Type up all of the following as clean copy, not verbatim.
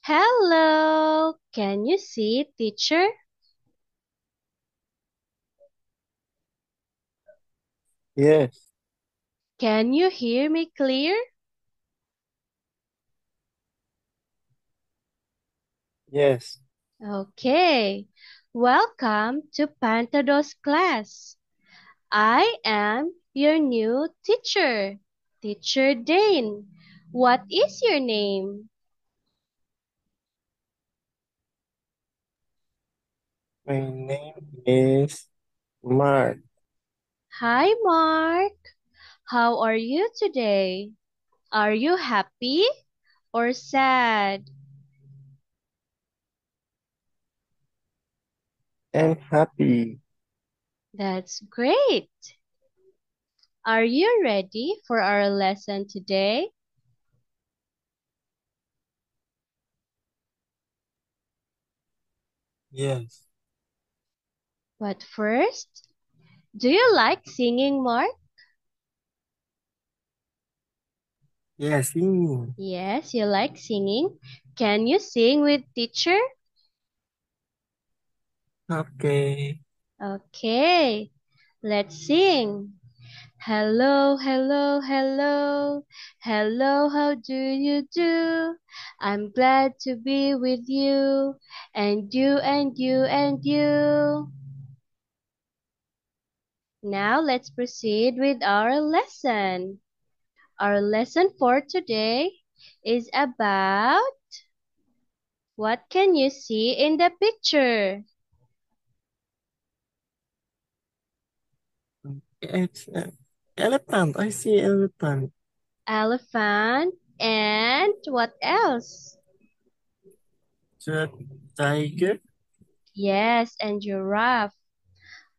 Hello, can you see teacher? Yes, Can you hear me clear? yes. Okay, welcome to Pantados class. I am your new teacher, Teacher Dane. What is your name? My name is Mark. Hi, Mark. How are you today? Are you happy or sad? I'm happy. That's great. Are you ready for our lesson today? Yes, But first, do you like singing, Mark? yes, singing. Yes, you like singing. Can you sing with teacher? Okay. Okay, let's sing. Hello, hello, hello. Hello, how do you do? I'm glad to be with you. And you, and you, and you. Now let's proceed with our lesson. Our lesson for today is about what can you see in the picture? It's elephant. I see elephant. Elephant and what else? The tiger. Yes, and giraffe.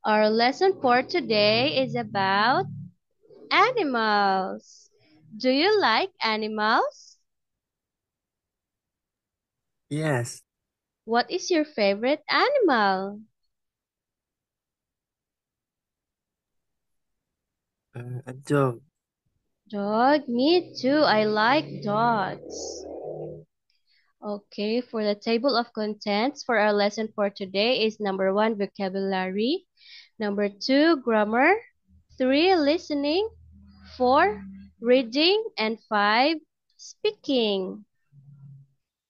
Our lesson for today is about animals. Do you like animals? Yes, What is your favorite animal? a dog. Dog, me too. I like dogs. Okay, for the table of contents for our lesson for today is number one, vocabulary, number two, grammar, three, listening, four, reading, and five, speaking.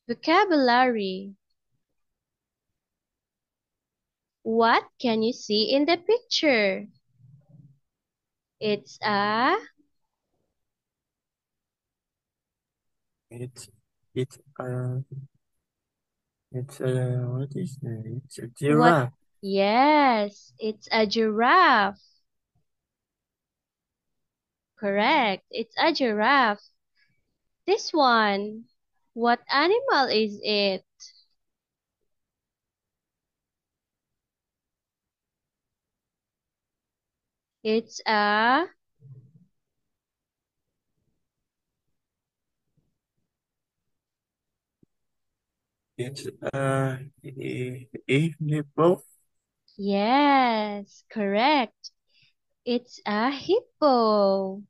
Vocabulary. What can you see in the picture? It's a It's it's what is it? It's a what? giraffe. Yes, it's a giraffe. Correct. It's a giraffe. This one. What animal is it? It's a It's a hippo. yes, correct. It's a hippo.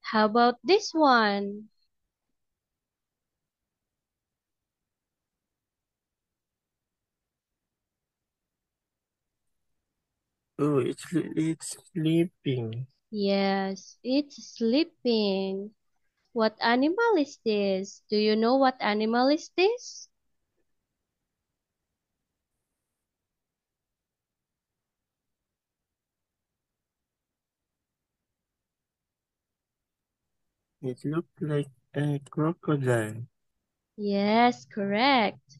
How about this one? Oh, it's sleeping. Yes, it's sleeping. What animal is this? Do you know what animal is this? It looks like a crocodile. Yes, correct.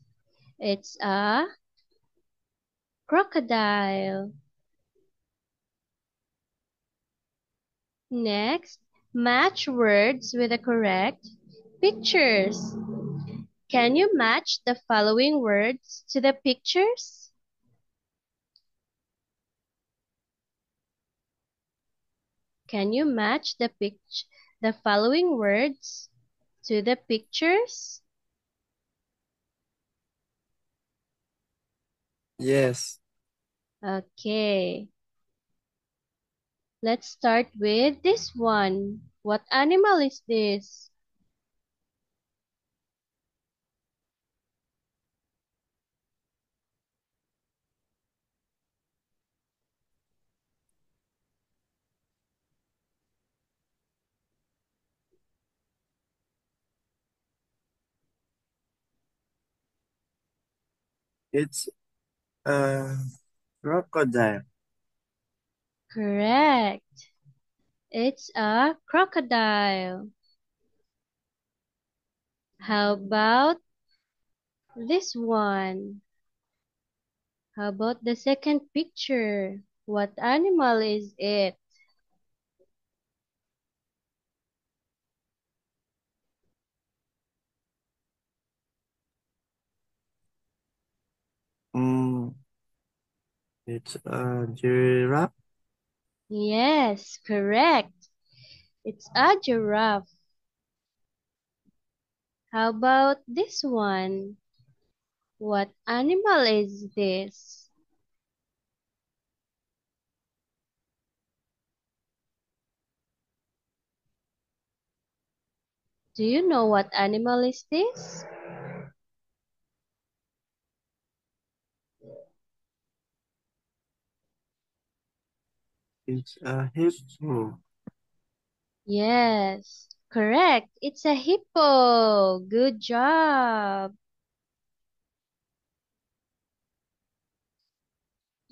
It's a crocodile. Next, match words with the correct pictures. Can you match the following words to the pictures? Can you match the following words to the pictures? Yes. Okay, let's start with this one. What animal is this? It's a crocodile. Correct. It's a crocodile. How about this one? How about the second picture? What animal is it? Mm, it's a giraffe. Yes, correct. It's a giraffe. How about this one? What animal is this? Do you know what animal is this? It's a hippo. Yes, correct. It's a hippo. Good job.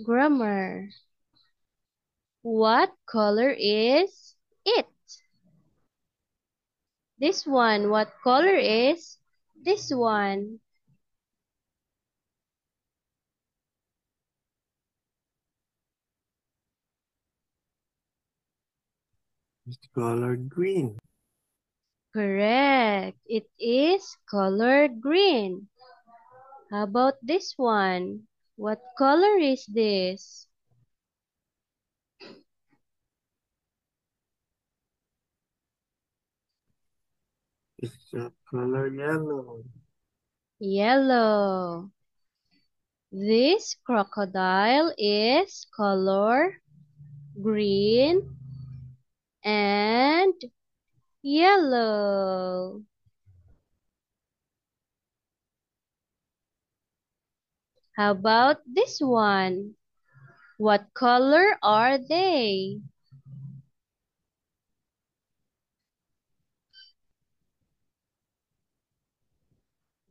Grammar. What color is it? This one. What color is this one? It's colored green. Correct. It is colored green. How about this one? What color is this? It's a color yellow. Yellow. This crocodile is color green and yellow. How about this one? What color are they?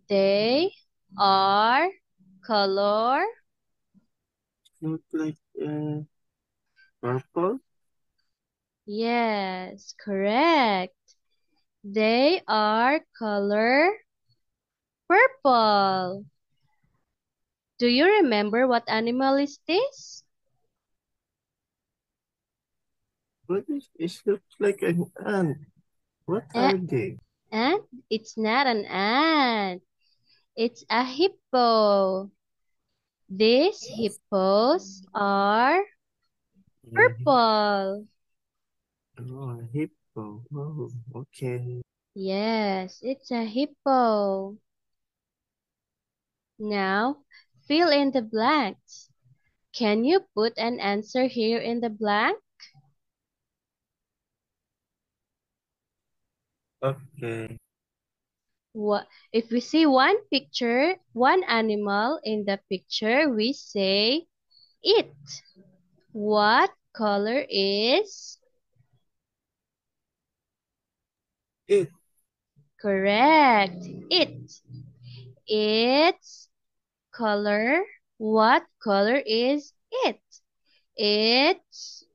They are color. Look like purple. Yes, correct. They are color purple. Do you remember what animal is this? What is it? Looks like an ant. What A- are they? ant? It's not an ant. It's a hippo. These hippos are Mhm. purple. Oh, a hippo. Oh, okay. Yes, it's a hippo. Now, fill in the blanks. Can you put an answer here in the blank? Okay. What if we see one picture, one animal in the picture, we say it. What color is It. correct? It. Its color. What color is it? It's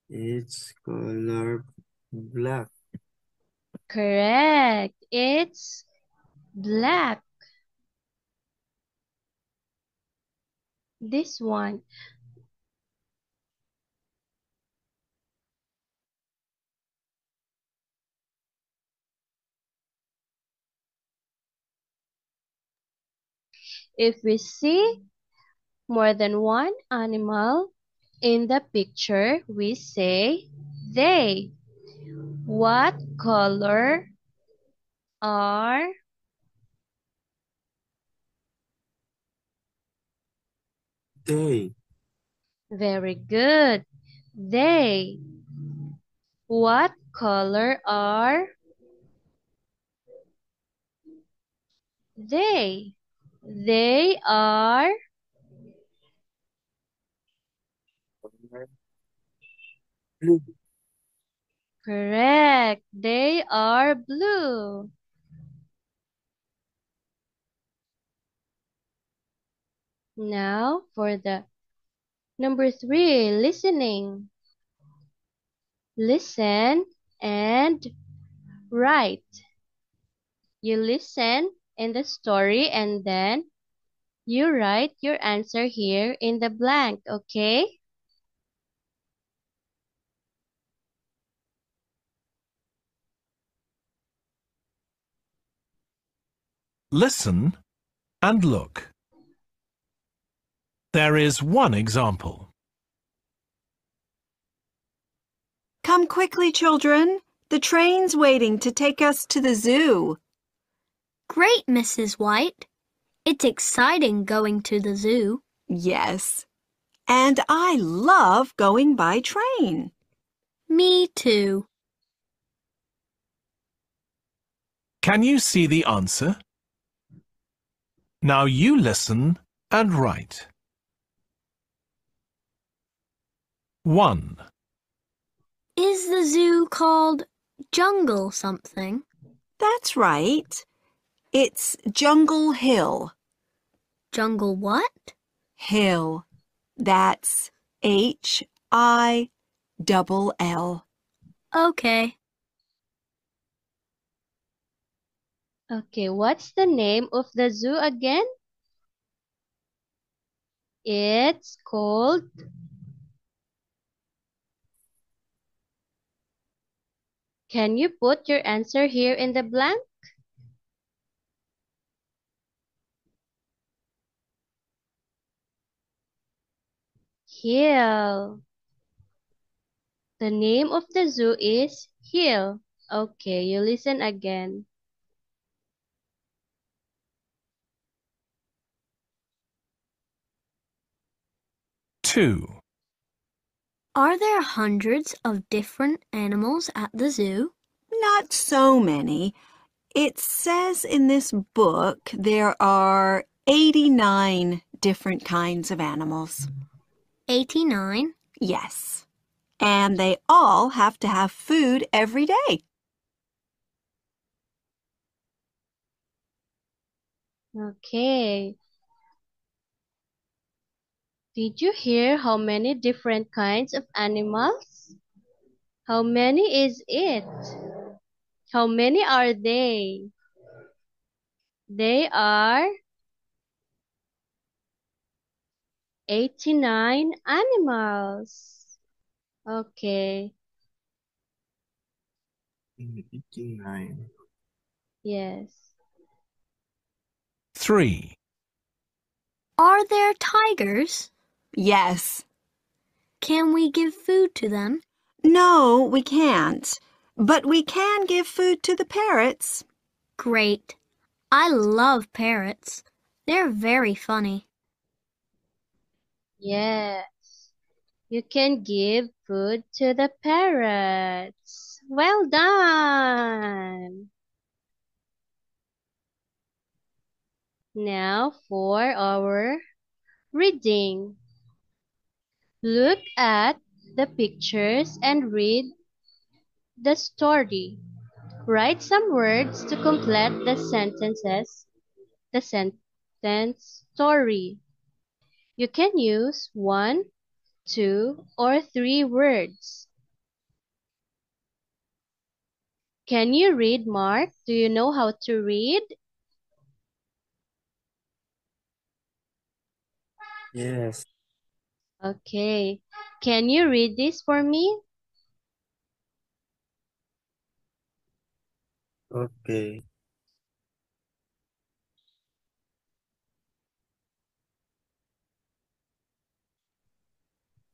It's color black. correct. It's black. This one. If we see more than one animal in the picture, we say they. What color are They. very good? They. What color are they? They are Color blue. Correct. They are blue. Now for the number 3, listening. Listen and write. You listen in the story and then you write your answer here in the blank, okay? Listen and look. There is one example. Come quickly, children. The train's waiting to take us to the zoo. Great, Mrs. White. It's exciting going to the zoo. Yes. And I love going by train. Me too. Can you see the answer? Now you listen and write. 1. Is the zoo called Jungle something? That's right. It's Jungle Hill. Jungle what? Hill. That's Hill. Okay. Okay, what's the name of the zoo again? It's called Can you put your answer here in the blank? Hill. The name of the zoo is Hill. Okay, you listen again. 2. Are there hundreds of different animals at the zoo? Not so many. It says in this book there are 89 different kinds of animals. 89. Yes. And they all have to have food every day. Okay. Did you hear how many different kinds of animals? How many is it? How many are they? They are 89 animals. Okay. 89. Yes. 3. Are there tigers? Yes. Can we give food to them? No, we can't. But we can give food to the parrots. Great. I love parrots. They're very funny. Yes. You can give food to the parrots. Well done. Now for our reading. Look at the pictures and read the story. Write some words to complete the sentence story. You can use 1, 2, or 3 words. Can you read, Mark? Do you know how to read? Yes. Okay. Can you read this for me? Okay.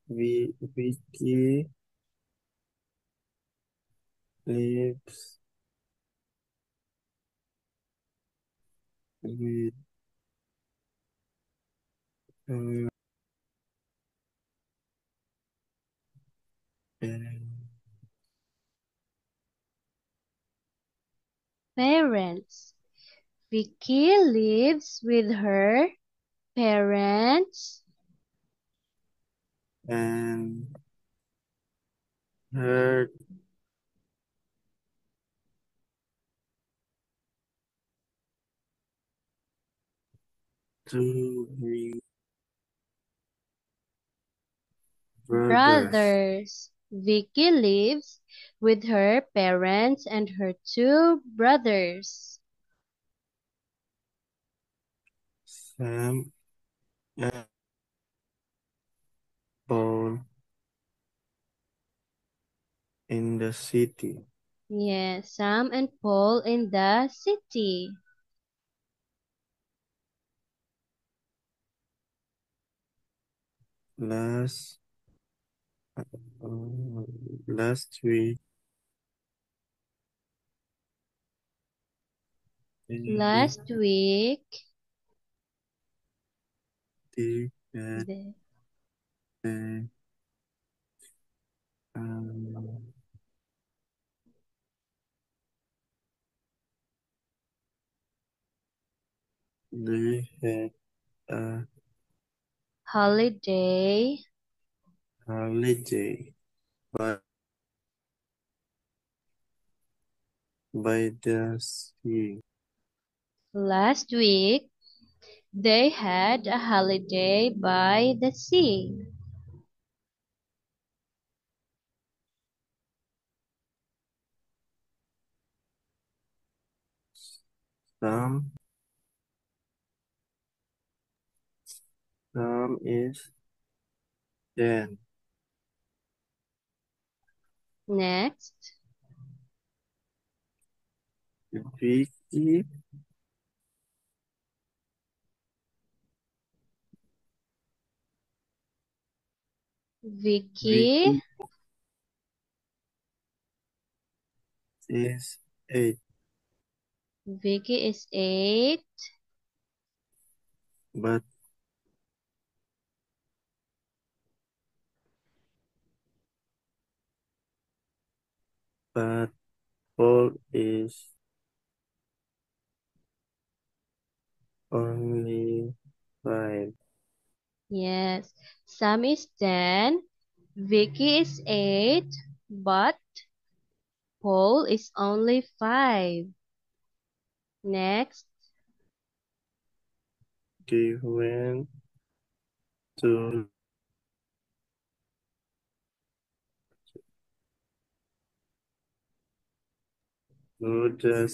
Vicky lives with her Parents. Vicky lives with her parents and her two big brothers. Brothers. Vicky lives with her parents and her two brothers. Sam and Paul in the city. Yes, Sam and Paul in the city. Last last week Last week, they had the- a um, they had a holiday holiday by the sea. last week. They had a holiday by the sea. Sam is 10. Next, Vicky Vicky is 8, Vicky is 8. but Paul is only 5. Yes, Sam is 10. Vicky is 8. But Paul is only 5. Next, They went to the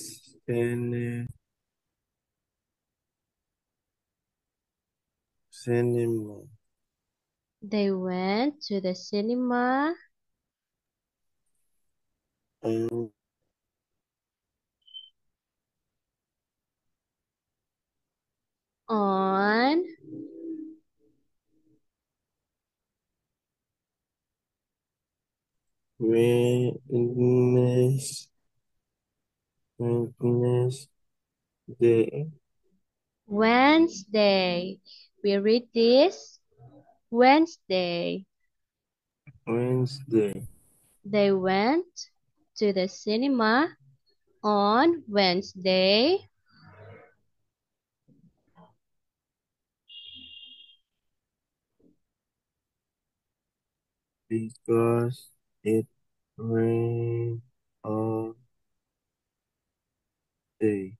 cinema they went to the cinema on on Wednesday. Wednesday. We read this Wednesday. Wednesday. They went to the cinema on Wednesday Because it rained all day.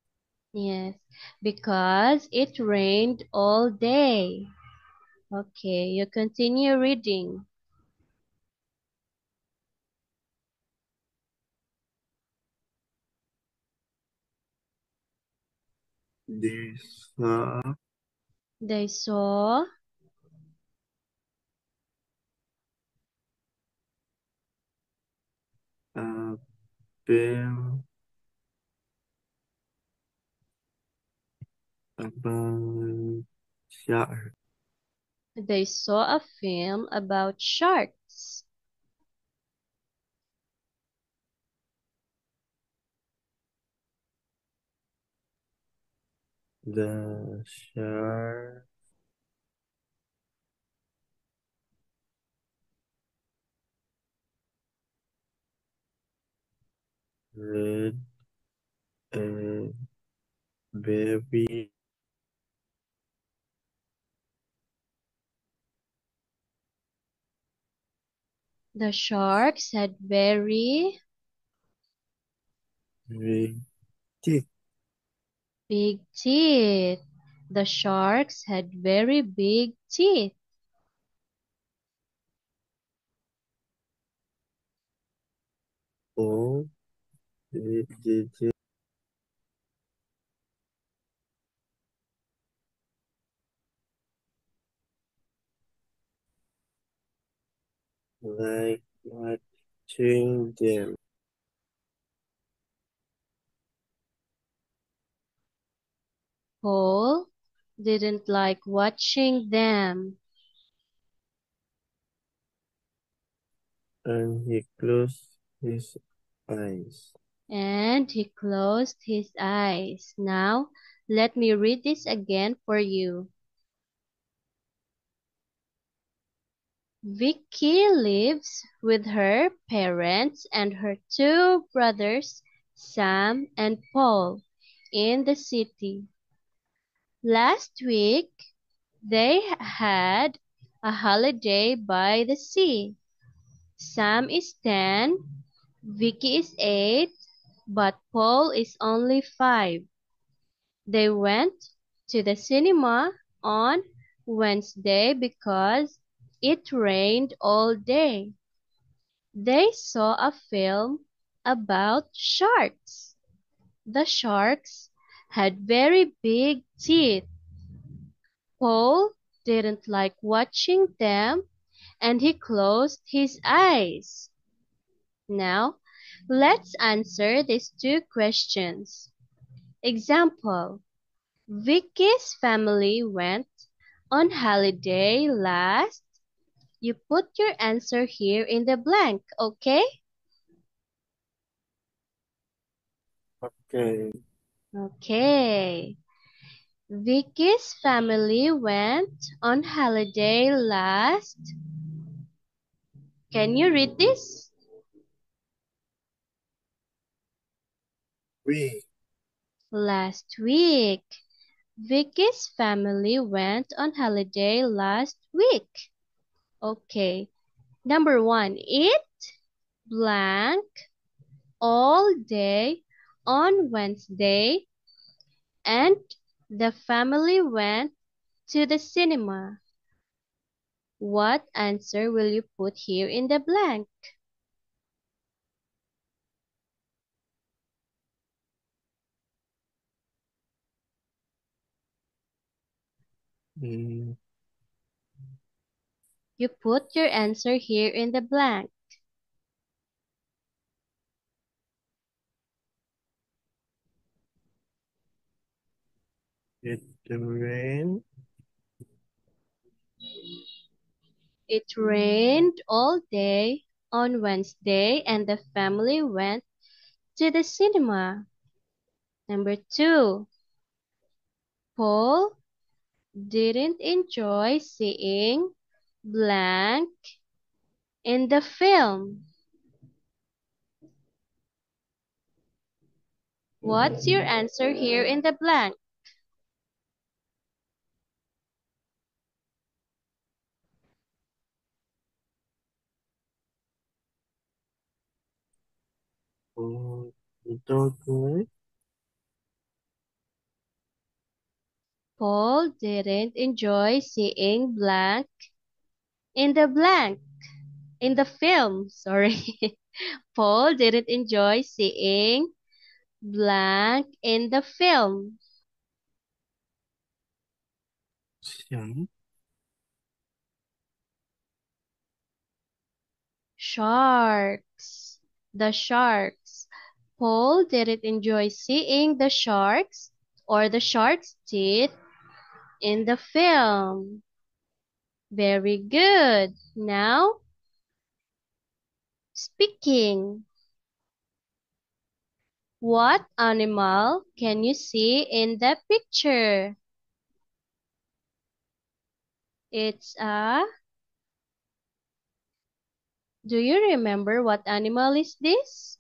Yes, because it rained all day. Okay, you continue reading. They saw They saw a film about shark. they saw a film about sharks. The shark led a baby The sharks had very big teeth. big teeth. The sharks had very big teeth. Paul didn't like watching them. Paul didn't like watching them, And he closed his eyes. and he closed his eyes. Now, let me read this again for you. Vicky lives with her parents and her two brothers, Sam and Paul, in the city. Last week, they had a holiday by the sea. Sam is 10, Vicky is 8, but Paul is only 5. They went to the cinema on Wednesday because it rained all day. They saw a film about sharks. The sharks had very big teeth. Paul didn't like watching them and he closed his eyes. Now, let's answer these two questions. Example: Vicky's family went on holiday last. You put your answer here in the blank, okay? Okay. Okay. Vicky's family went on holiday last. Can you read this? We Last week. Vicky's family went on holiday last week. Okay. Number 1. Eat blank all day on Wednesday and the family went to the cinema. What answer will you put here in the blank? mm, You put your answer here in the blank. it rained. It rained all day on Wednesday and the family went to the cinema. Number 2. Paul didn't enjoy seeing blank in the film. What's your answer here in the blank? Oh, don't like Paul didn't enjoy seeing blank in the blank in the film. Sorry. Paul didn't enjoy seeing blank in the film. Sam. Sharks. The sharks. Paul didn't enjoy seeing the sharks or the shark's teeth in the film. Very good. Now, speaking. What animal can you see in the picture? It's a... Do you remember what animal is this?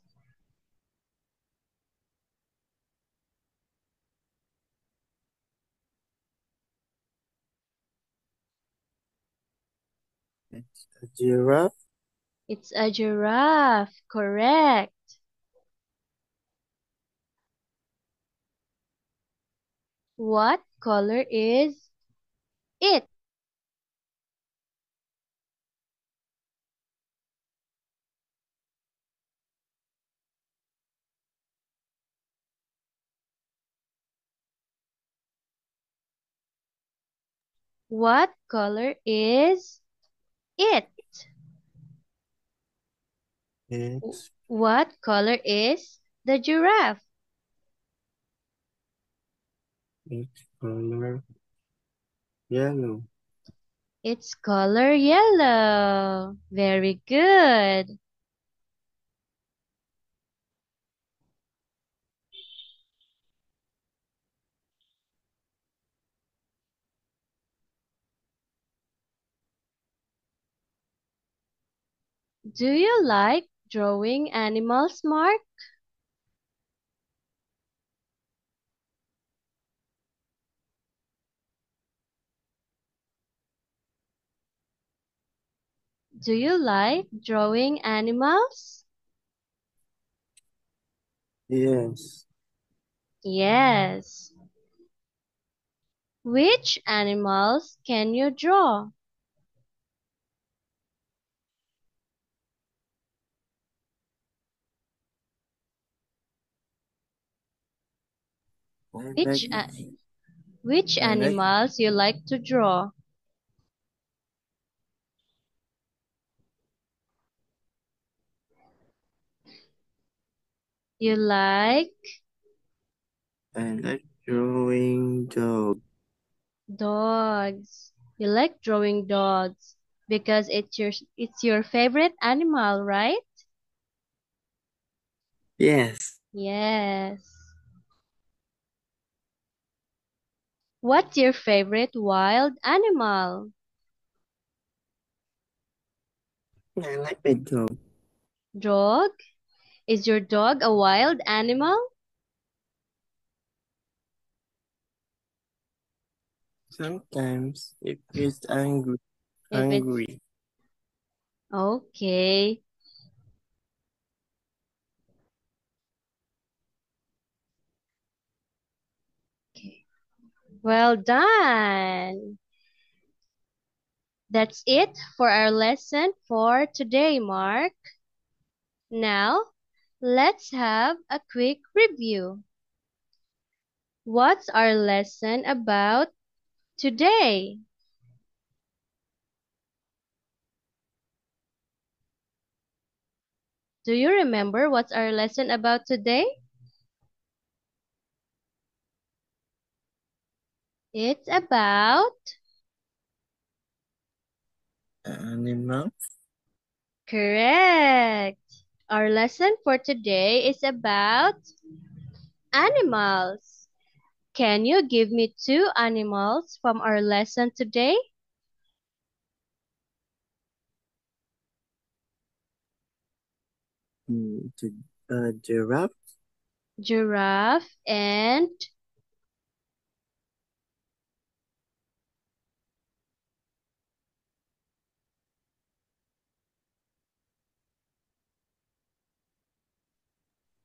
It's a giraffe. It's a giraffe. Correct. What color is it? What color is it? It's What color is the giraffe? its color yellow. Its color yellow. Very good. Do you like drawing animals, Mark? Do you like drawing animals? Yes. Yes. Which animals can you draw? I like Which which I like animals you like to draw? You like I like drawing dog. dogs. You like drawing dogs because it's your favorite animal, right? Yes. Yes. What's your favorite wild animal? I like my dog. Dog? Is your dog a wild animal? Sometimes if it's angry If it's hungry. okay. Okay. Well done. That's it for our lesson for today, Mark. Now, let's have a quick review. What's our lesson about today? Do you remember what's our lesson about today? It's about Animal. correct. Our lesson for today is about animals. Can you give me two animals from our lesson today? The giraffe. Giraffe and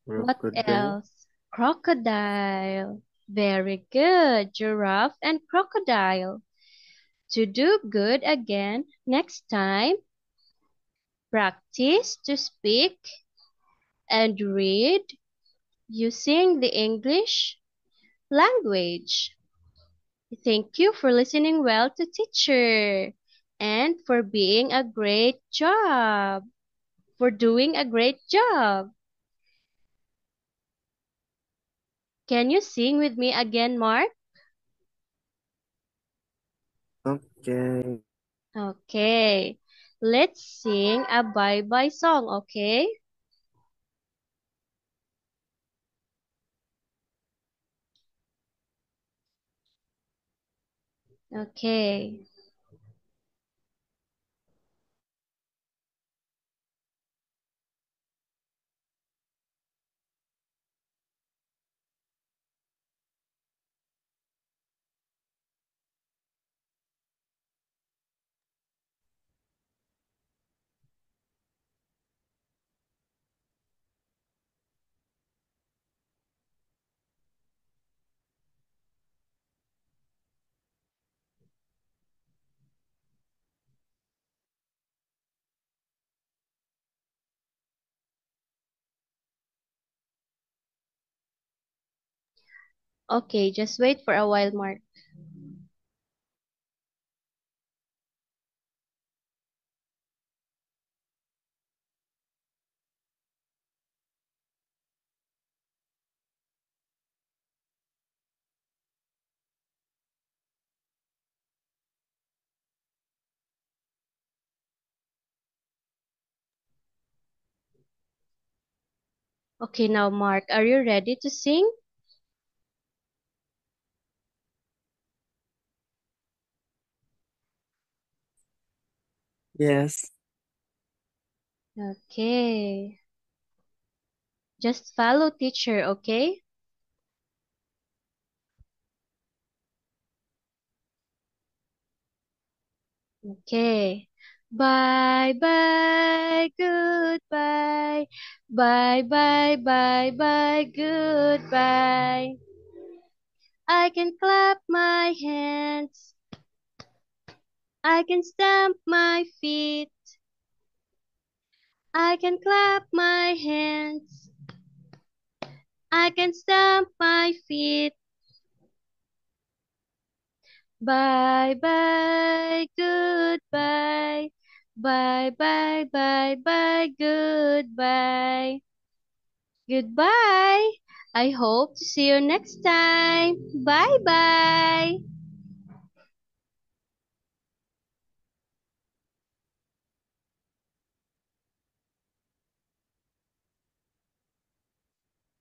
what Crocodile. else? Crocodile. Very good. Giraffe and crocodile. To do good again next time, practice to speak and read using the English language. Thank you for listening well to teacher and for being a great job, for doing a great job. Can you sing with me again, Mark? Okay. Okay. Let's sing a bye-bye song, okay? Okay. Okay, just wait for a while, Mark. Okay, now Mark, are you ready to sing? Yes. Okay. Just follow teacher, okay? Okay. Bye bye, goodbye. Bye bye, bye bye, goodbye. I can clap my hands. I can stamp my feet. I can clap my hands. I can stamp my feet. Bye bye, goodbye. Bye bye, bye bye, goodbye. Goodbye. I hope to see you next time. Bye bye.